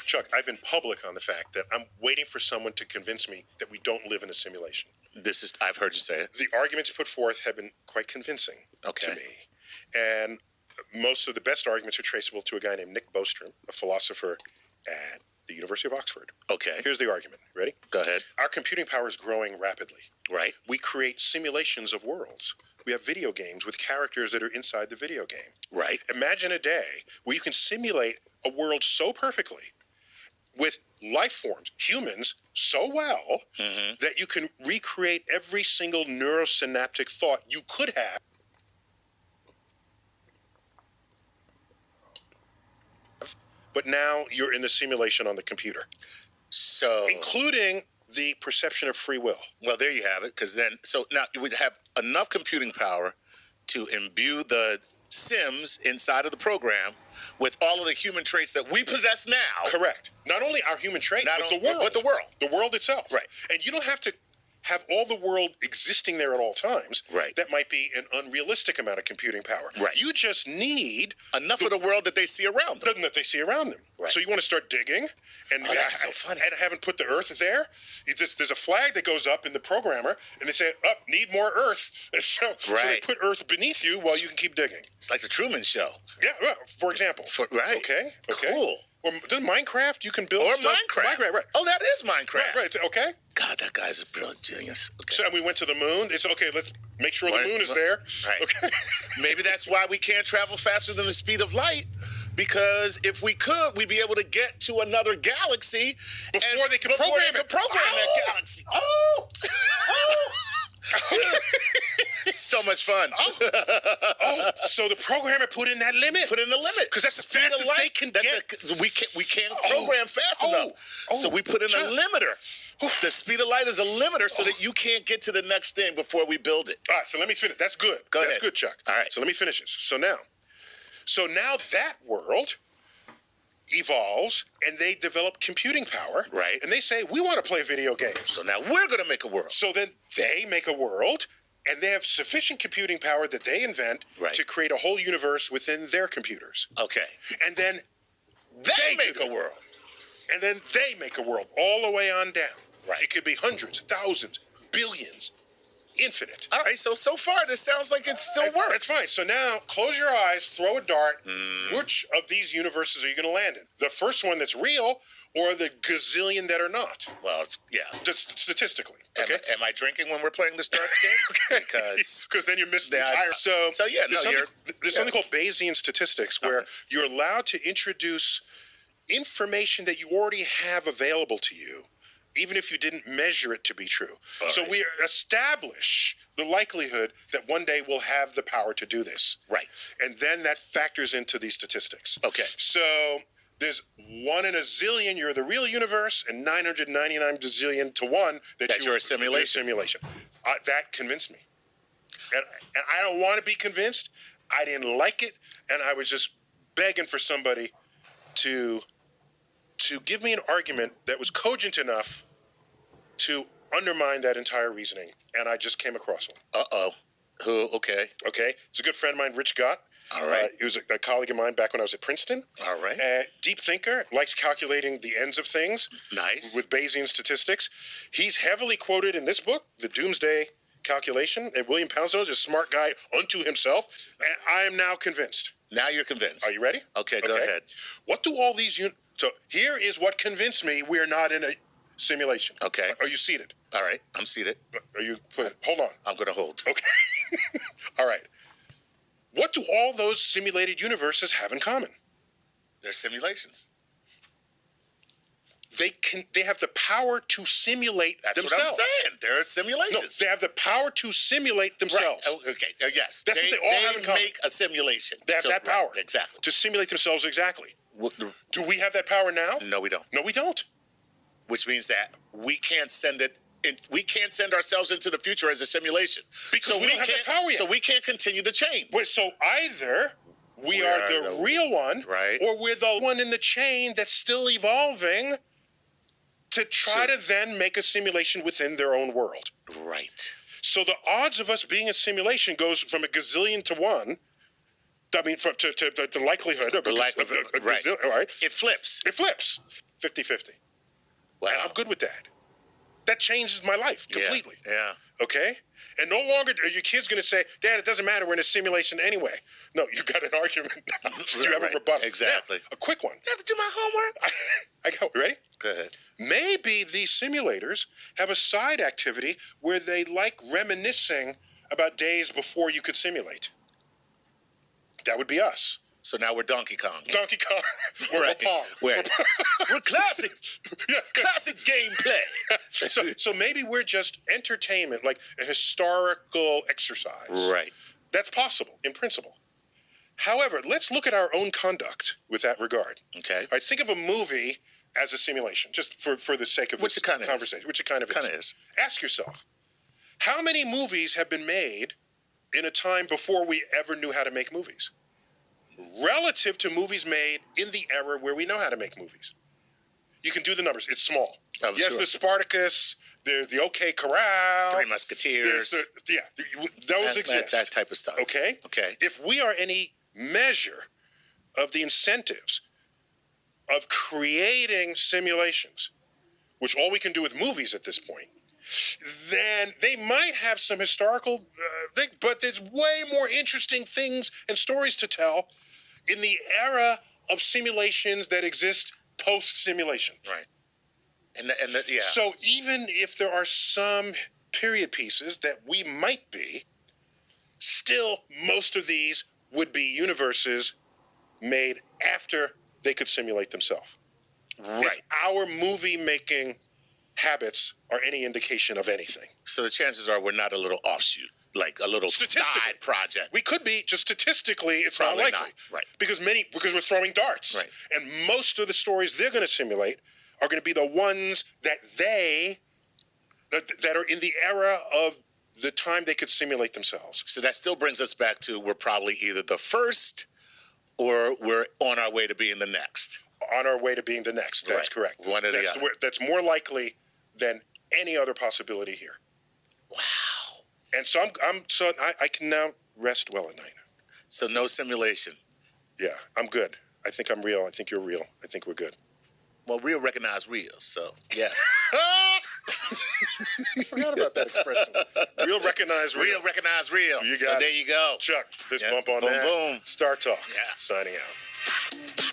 Chuck, I've been public on the fact that I'm waiting for someone to convince me that we don't live in a simulation. I've heard you say it. The arguments put forth have been quite convincing to me. And most of the best arguments are traceable to a guy named Nick Bostrom, a philosopher at the University of Oxford. Okay. Here's the argument. Ready? Go ahead. Our computing power is growing rapidly. Right. We create simulations of worlds. We have video games with characters that are inside the video game. Right. Imagine a day where you can simulate a world so perfectly with life forms, humans, so well that you can recreate every single neurosynaptic thought you could have. But now you're in the simulation on the computer. So, including the perception of free will. Well, there you have it. Because then, so now you would have enough computing power to imbue the Sims inside of the program with all of the human traits that we possess now. Correct. Not only our human traits, but the world. But the world. The world itself. Right. And you don't have to have all the world existing there at all times. Right. That might be an unrealistic amount of computing power. Right. You just need enough of the world that they see around them. That they see around them. Right. So you want to start digging, and that's so funny. And haven't put the Earth there. There's a flag that goes up in the programmer, and they say, need more Earth." So they put Earth beneath you while you can keep digging. It's like the Truman Show. Yeah. Well, for example. Right. Okay. Cool. Or does Minecraft, you can build or stuff. Minecraft. Right. Oh, that is Minecraft. Right. Okay. God, that guy's a brilliant genius. Okay. So we went to the moon. It's okay. Let's make sure the moon is there. Right. Okay. Maybe that's why we can't travel faster than the speed of light. Because if we could, we'd be able to get to another galaxy before they could program that galaxy. So much fun. So the programmer put in that limit. Put in the limit. Because that's the fastest they can get. We can't program fast enough. So we put in a limiter. The speed of light is a limiter so that you can't get to the next thing before we build it. All right, so let me finish. That's good. Go ahead. That's good, Chuck. All right. So let me finish this. So now that world evolves and they develop computing power. Right. And they say, we want to play video games. So now we're going to make a world. So then they make a world and they have sufficient computing power that they invent to create a whole universe within their computers. Okay. And then they make a world. And then they make a world all the way on down. Right. It could be hundreds, thousands, billions, infinite. All right, so far this sounds like it still works. That's fine. So now close your eyes, throw a dart. Which of these universes are you going to land in? The first one that's real or the gazillion that are not? Well, yeah. Just statistically. Okay. Am I drinking when we're playing this darts game? Because then you miss the entire... So yeah, there's something called Bayesian statistics where you're allowed to introduce information that you already have available to you, even if you didn't measure it to be true. So we establish the likelihood that one day we'll have the power to do this. Right. And then that factors into these statistics. Okay. So there's 1 in a zillion, you're the real universe, and 999 zillion to 1 that you're a simulation. That convinced me. And I don't want to be convinced. I didn't like it, and I was just begging for somebody to give me an argument that was cogent enough to undermine that entire reasoning, and I just came across one. Who? Okay. It's a good friend of mine, Rich Gott. All right. He was a colleague of mine back when I was at Princeton. All right. Deep thinker, likes calculating the ends of things. Nice. With Bayesian statistics. He's heavily quoted in this book, The Doomsday Calculation, and William Poundstone is a smart guy unto himself, and I am now convinced. Now you're convinced. Are you ready? Okay, go ahead. What do all these... So here is what convinced me we're not in a simulation. Okay. Are you seated? All right, I'm seated. Are you... Hold on. I'm going to hold. Okay. All right. What do all those simulated universes have in common? They're simulations. They have the power to simulate themselves. That's what I'm saying. They're simulations. No, they have the power to simulate themselves. Right. Okay. Yes. That's what they all have in common. They make a simulation. They have that power. Right. Exactly. To simulate themselves exactly. Do we have that power now? No, we don't. No, we don't. Which means that we can't send it. We can't send ourselves into the future as a simulation because we don't have that power yet. So we can't continue the chain. Wait, so either we are the real one, right, or we're the one in the chain that's still evolving to try to then make a simulation within their own world. Right. So the odds of us being a simulation goes from a gazillion to 1. I mean, to the likelihood of right. All right. It flips. It flips. 50-50. Wow. And I'm good with that. That changes my life completely. Yeah. Okay? And no longer are your kids going to say, Dad, it doesn't matter. We're in a simulation anyway. No, you got an argument. You have a rebuttal. Exactly. Now, a quick one. You have to do my homework. I got ready? Go ahead. Maybe these simulators have a side activity where they like reminiscing about days before you could simulate. That would be us. So now we're Donkey Kong. Donkey Kong. Or Right. Pong. We're classic. Yeah. Classic gameplay. So maybe we're just entertainment, like a historical exercise. Right. That's possible in principle. However, let's look at our own conduct with that regard. Okay. All right, think of a movie as a simulation, just for the sake of Which this it kinda is. conversation. Which it kind of is. Ask yourself, how many movies have been made in a time before we ever knew how to make movies? Relative to movies made in the era where we know how to make movies. You can do the numbers. It's small. Oh, yes, sure. the Spartacus, there's the OK Corral. Three Musketeers. Those and exist. that type of stuff. Okay? Okay. If we are any measure of the incentives of creating simulations, which all we can do with movies at this point, then they might have some historical thing, but there's way more interesting things and stories to tell in the era of simulations that exist post-simulation. Right. And yeah. So even if there are some period pieces that we might be, still most of these would be universes made after they could simulate themselves. Right. If our movie-making habits are any indication of anything. So the chances are we're not a little offshoot, like a little side project. We could be, just statistically, it's Probably not likely. not, right. Because we're throwing darts. Right. And most of the stories they're going to simulate are going to be the ones that that are in the era of the time they could simulate themselves. So that still brings us back to we're probably either the first or we're on our way to being the next. On our way to being the next. That's Right. correct. One or the other. That's more likely than any other possibility here. Wow. And so I can now rest well at night. So no simulation. Yeah, I'm good. I think I'm real. I think you're real. I think we're good. Well, real recognize real, so yes. I forgot about that expression. Real recognize real. Real recognize real. You so got there it. you go. Chuck, fist Yeah. bump on Boom, that. boom. Star Talk. Yeah. Signing out.